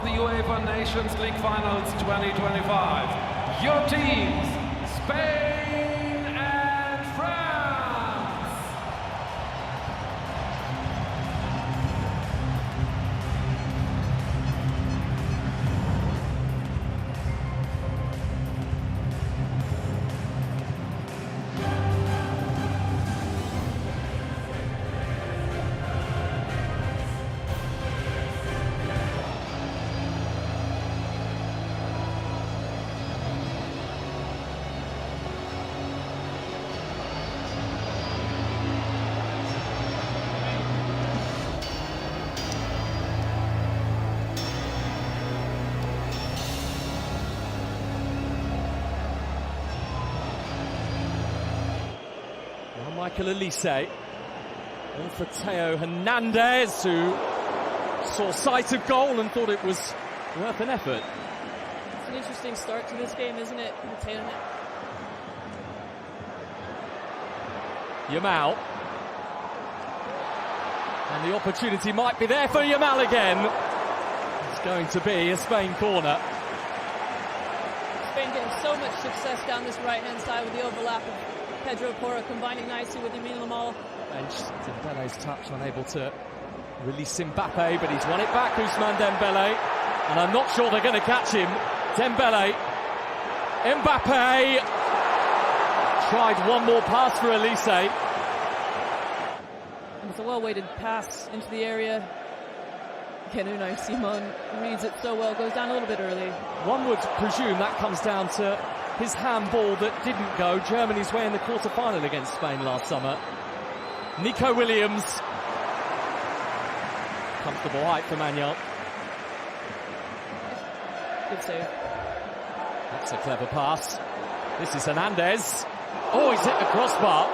the UEFA Nations League Finals 2025. Your teams, Spain and France. Michael Elise, all for Theo Hernandez, who saw sight of goal and thought it was worth an effort. It's an interesting start to this game, isn't it? Yamal. And the opportunity might be there for Yamal again. It's going to be a Spain corner. Spain getting so much success down this right-hand side with the overlap of Pedro Porro combining nicely with Lamine Yamal. Bench, Dembele's touch, unable to release Mbappe, but he's won it back, Ousmane Dembele. And I'm not sure they're going to catch him. Dembele. Mbappe. Tried one more pass for Elise. And it's a well-weighted pass into the area. Again, Unai Simon reads it so well, goes down a little bit early. One would presume that comes down to his handball that didn't go Germany's way in the quarter-final against Spain last summer. Nico Williams. Comfortable height for Manuel. Good save. That's a clever pass. This is Hernandez. Oh, he's hit the crossbar.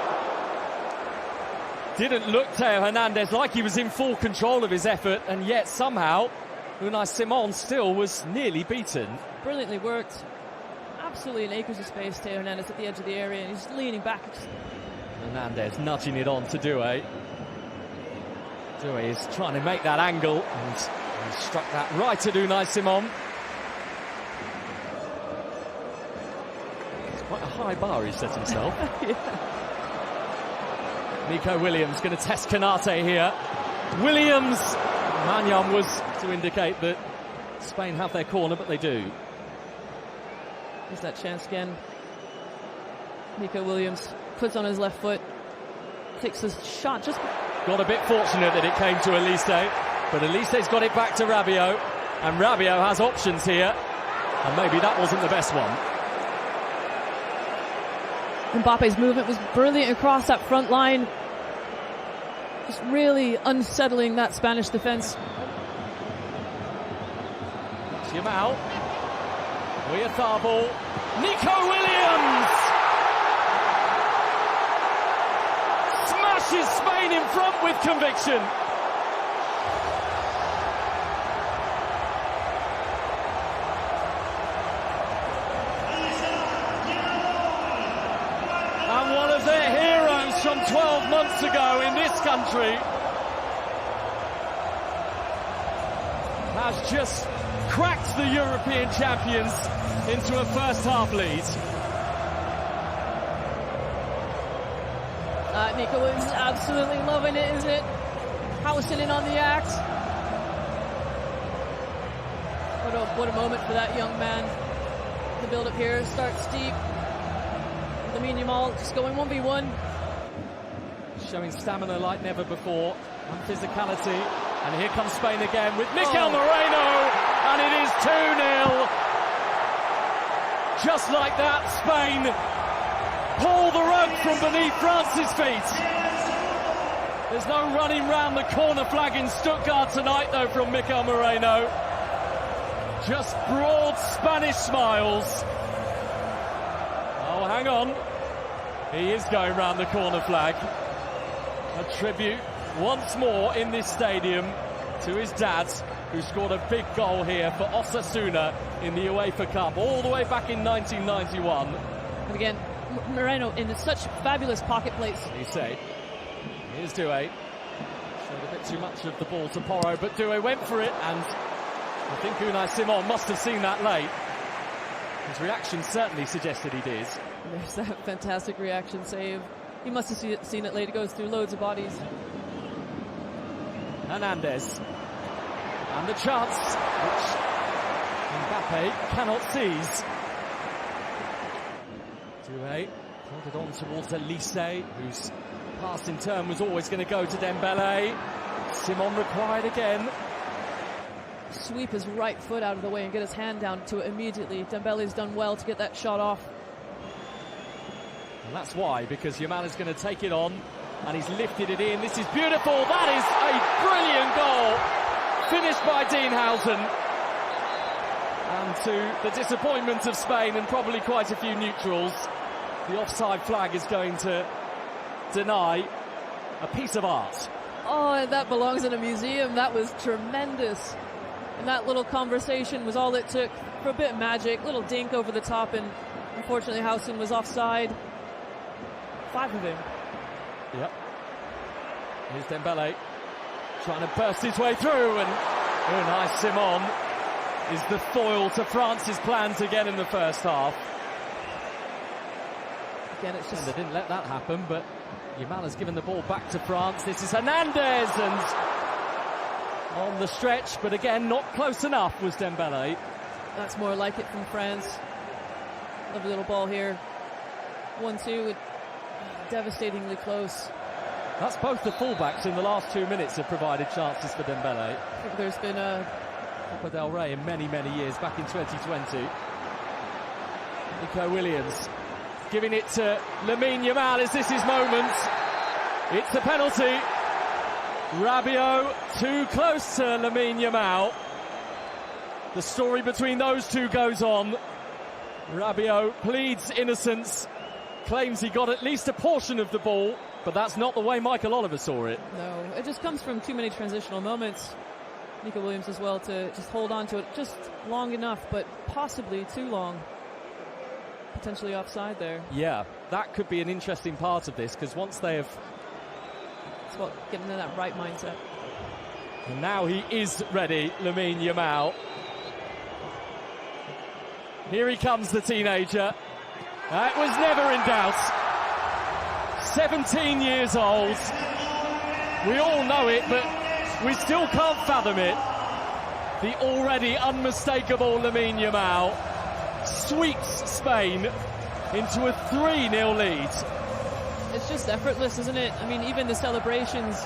Didn't look Theo Hernandez like he was in full control of his effort, and yet somehow Unai Simon still was nearly beaten. Brilliantly worked. Absolutely in acres of space, Theo Hernandez at the edge of the area, and he's leaning back. Hernandez nudging it on to Doué. Doué is trying to make that angle, and he struck that right at Unai Simon. It's quite a high bar he set himself. Yeah. Nico Williams going to test Canate here. Williams! Magnan was to indicate that Spain have their corner, but they do. There's that chance again. Nico Williams puts on his left foot, takes his shot. Just got a bit fortunate that it came to Elise, but Elise's got it back to Rabiot, and Rabiot has options here, and maybe that wasn't the best one. Mbappe's movement was brilliant across that front line, just really unsettling that Spanish defense. Yamal. Oyarzabal. Nico Williams! Smashes Spain in front with conviction. And one of their heroes from 12 months ago in this country has just cracked the European champions into a first-half lead. Nico Williams is absolutely loving it, isn't it? Housing in on the act. What a moment for that young man. The build-up here starts deep. Lamine Yamal just going 1v1. Showing stamina like never before, and physicality. And here comes Spain again with Mikel Moreno, and it is 2-0. Just like that, Spain pull the rug from beneath France's feet. There's no running round the corner flag in Stuttgart tonight, though, from Mikel Moreno. Just broad Spanish smiles. Oh, hang on. He is going round the corner flag. A tribute once more in this stadium to his dad, who scored a big goal here for Osasuna in the UEFA Cup all the way back in 1991. And again, Moreno in such fabulous pocket plays. You say. Here's Doué. Showed a bit too much of the ball to Porro, but Doué went for it, and I think Unai Simon must have seen that late. His reaction certainly suggested he did. There's that fantastic reaction save. He must have seen it late. It goes through loads of bodies. Hernandez. And the chance, which Mbappe cannot seize. Doué held it on towards Elise, whose pass in turn was always going to go to Dembele. Simon required again. Sweep his right foot out of the way and get his hand down to it immediately. Dembele's done well to get that shot off. And that's why, because Yamal is going to take it on, and he's lifted it in. This is beautiful. That is a brilliant goal, finished by Dean Houghton. And to the disappointment of Spain and probably quite a few neutrals, the offside flag is going to deny a piece of art. Oh, that belongs in a museum. That was tremendous. And that little conversation was all it took for a bit of magic. Little dink over the top, and unfortunately Houghton was offside. 5 of him. Yep. Here's Dembele trying to burst his way through, and Unai Simon is the foil to France's plans again in the first half. Again, it's just... And they didn't let that happen, but Yamal has given the ball back to France. This is Hernandez, and on the stretch, but again, not close enough was Dembele. That's more like it from France. Lovely little ball here. 1-2, devastatingly close. That's both the fullbacks in the last 2 minutes have provided chances for Dembele. I think there's been a... Copa del Rey in many, many years, back in 2020. Nico Williams giving it to Lamine Yamal. Is this his moment? It's a penalty. Rabiot too close to Lamine Yamal. The story between those two goes on. Rabiot pleads innocence, claims he got at least a portion of the ball, but that's not the way Michael Oliver saw it. No, it just comes from too many transitional moments. Nico Williams as well to just hold on to it just long enough, but possibly too long. Potentially offside there. Yeah, that could be an interesting part of this, because once they have... It's about getting in that right mindset. And now he is ready, Lamine Yamal. Here he comes, the teenager. That was never in doubt. 17 years old. We all know it, but we still can't fathom it. The already unmistakable Lamine Yamal sweeps Spain into a 3-0 lead. It's just effortless, isn't it? I mean, even the celebrations,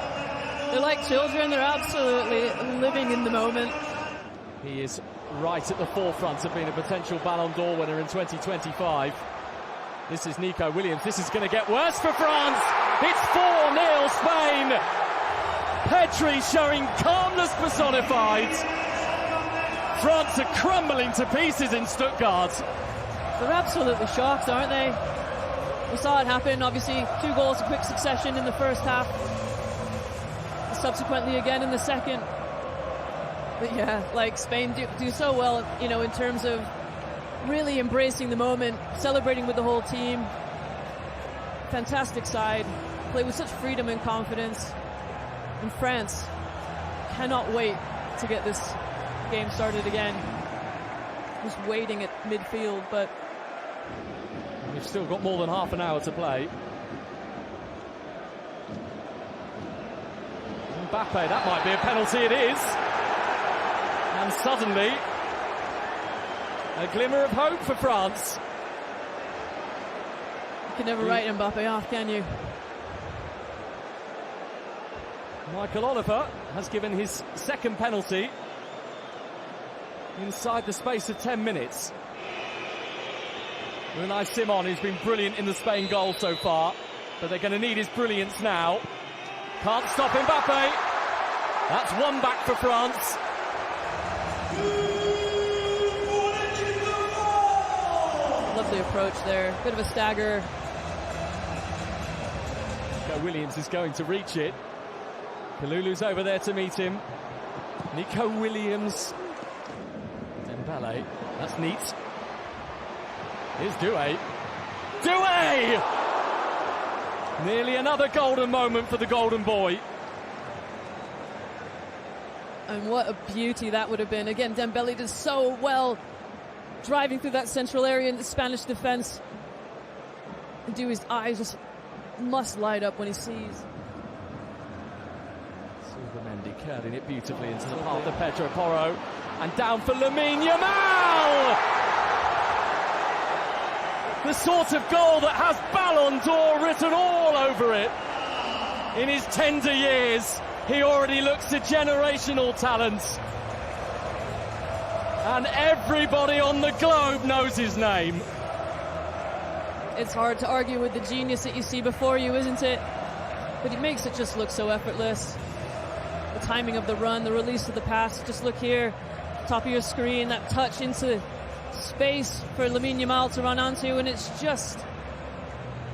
they're like children. They're absolutely living in the moment. He is right at the forefront of being a potential Ballon d'Or winner in 2025. This is Nico Williams. This is going to get worse for France. It's 4-0 Spain. Pedri showing calmness personified. France are crumbling to pieces in Stuttgart. They're absolutely shocked, aren't they? We saw it happen, obviously, 2 goals in quick succession in the first half. Subsequently again in the second. But yeah, like Spain do so well, you know, in terms of really embracing the moment, celebrating with the whole team. Fantastic side, play with such freedom and confidence. And France cannot wait to get this game started again. Just waiting at midfield, but we've still got more than half an hour to play. Mbappe, that might be a penalty, it is. And suddenly, a glimmer of hope for France. You can never write Mbappe off, can you? Michael Oliver has given his second penalty inside the space of 10 minutes. Unai Simon, who's been brilliant in the Spain goal so far, but they're going to need his brilliance now. Can't stop Mbappe. That's one back for France. Lovely approach there. Bit of a stagger. Nico Williams is going to reach it. Kalulu's over there to meet him. Nico Williams. Dembele. That's neat. Here's Doué. Doué! Nearly another golden moment for the golden boy. And what a beauty that would have been. Again, Dembele does so well driving through that central area in the Spanish defense. And his eyes just must light up when he sees. Mendy curling it beautifully into the path of Pedro Porro. And down for Lamine Yamal! The sort of goal that has Ballon d'Or written all over it. In his tender years, he already looks a generational talent. And everybody on the globe knows his name. It's hard to argue with the genius that you see before you, isn't it? But he makes it just look so effortless. The timing of the run, the release of the pass. Just look here, top of your screen, that touch into space for Lamine Yamal to run onto, and it's just,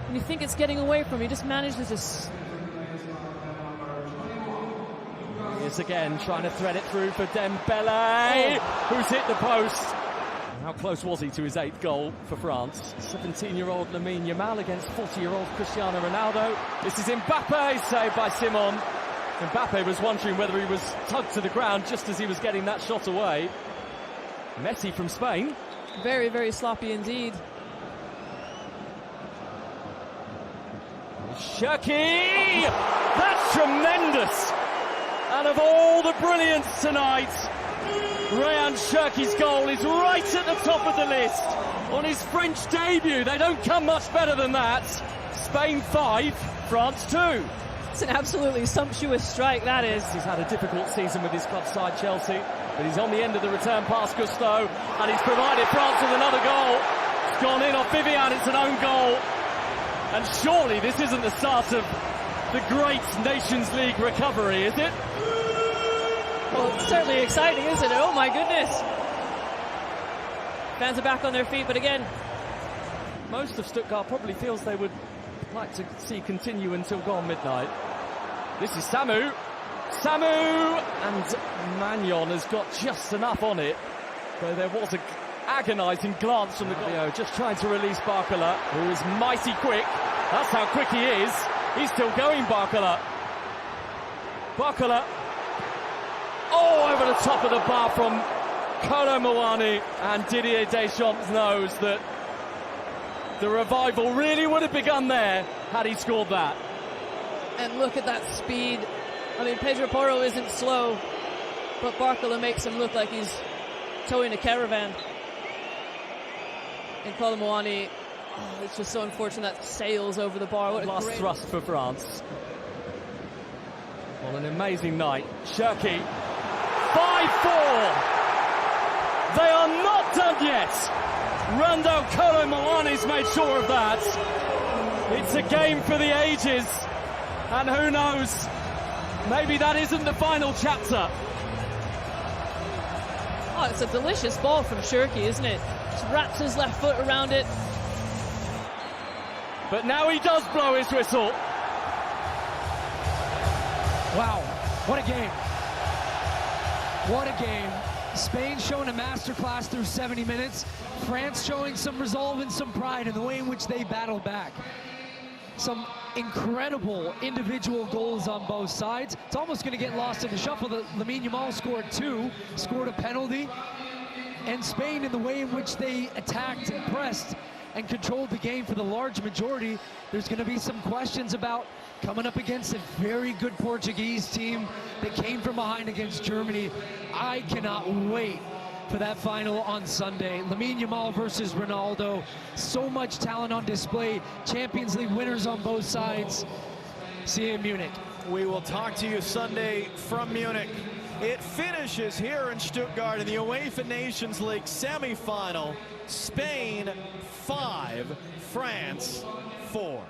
when you think it's getting away from him, he just manages to... He is again trying to thread it through for Dembele, who's hit the post. How close was he to his 8th goal for France? 17-year-old Lamine Yamal against 40-year-old Cristiano Ronaldo. This is Mbappe, saved by Simon. Mbappe was wondering whether he was tugged to the ground just as he was getting that shot away. Messi from Spain. Very, very sloppy indeed. Cherki! That's tremendous! And of all the brilliance tonight, Ryan Cherki's goal is right at the top of the list. On his French debut, they don't come much better than that. Spain 5, France 2. It's an absolutely sumptuous strike, that is. He's had a difficult season with his club side, Chelsea, but he's on the end of the return pass, Gusto, and he's provided France with another goal. It's gone in off Vivian, it's an own goal. And surely this isn't the start of the great Nations League recovery, is it? Well, it's certainly exciting, isn't it? Oh my goodness. Fans are back on their feet, but again, most of Stuttgart probably feels they would like to see continue until gone midnight. This is Samu. And Magnon has got just enough on it. Though there was an agonising glance from the goal. Just trying to release Barcola, who is mighty quick. That's how quick he is. He's still going, Barcola. Oh, over the top of the bar from Kolo Muani, and Didier Deschamps knows that the revival really would have begun there had he scored that. And look at that speed. I mean, Pedro Porro isn't slow, but Barcola makes him look like he's towing a caravan. And Kolo Muani, it's just so unfortunate that sails over the bar. What a last thrust for France. Well, an amazing night. Cherki, 5-4. They are not done yet. Rando Kolo Muani's made sure of that. It's a game for the ages. And who knows, maybe that isn't the final chapter. Oh, it's a delicious ball from Cherki, isn't it? Just wraps his left foot around it. But now he does blow his whistle. Wow, what a game. What a game. Spain showing a masterclass through 70 minutes. France showing some resolve and some pride in the way in which they battled back. Some incredible individual goals on both sides. It's almost going to get lost in the shuffle that Lamine Yamal scored 2, scored a penalty. And Spain, in the way in which they attacked and pressed and controlled the game for the large majority, there's going to be some questions about coming up against a very good Portuguese team that came from behind against Germany. I cannot wait for that final on Sunday. Lamine Yamal versus Ronaldo. So much talent on display. Champions League winners on both sides. See you in Munich. We will talk to you Sunday from Munich. It finishes here in Stuttgart in the UEFA Nations League semi-final. Spain 5, France 4.